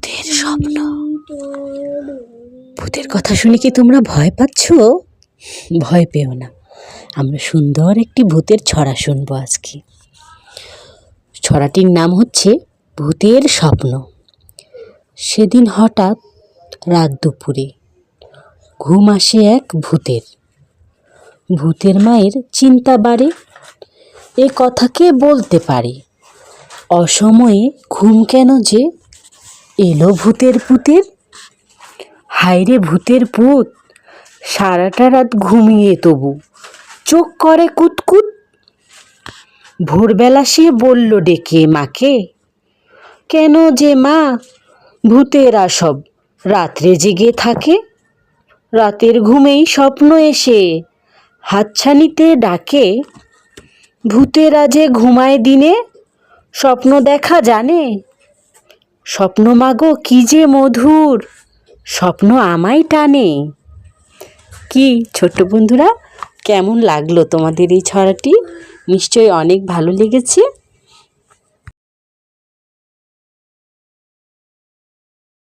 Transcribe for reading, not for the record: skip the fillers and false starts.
ভূতের স্বপ্ন। ভূতের কথা শুনে কি তোমরা ভয় পাচ্ছ? ভয় পেও না, আমরা সুন্দর একটি ভূতের ছড়া শুনবো আজকে। ছড়াটির নাম হচ্ছে ভূতের স্বপ্ন। সেদিন হঠাৎ রাত দুপুরে ঘুম আসে এক ভূতের। ভূতের মায়ের চিন্তা বাড়ে, এ কথা কে বলতে পারে? অসময়ে ঘুম কেন যে এলো ভূতের পুতের? হায়রে ভূতের পুত, সারাটা রাত ঘুমিয়ে তবু চোখ করে কুতকুত। ভোরবেলা সে বলল ডেকে মাকে, কেন যে মা ভূতেরা সব রাত্রে জেগে থাকে? রাতের ঘুমেই স্বপ্ন এসে হাতছানিতে ডাকে। ভূতেরা যে ঘুমায় দিনে স্বপ্ন দেখা জানে। স্বপ্ন মাগো কি যে মধুর, স্বপ্ন আমায় টানে। কি ছোট্ট বন্ধুরা, কেমন লাগলো তোমাদের এই ছড়াটি? নিশ্চয়ই অনেক ভালো লেগেছে।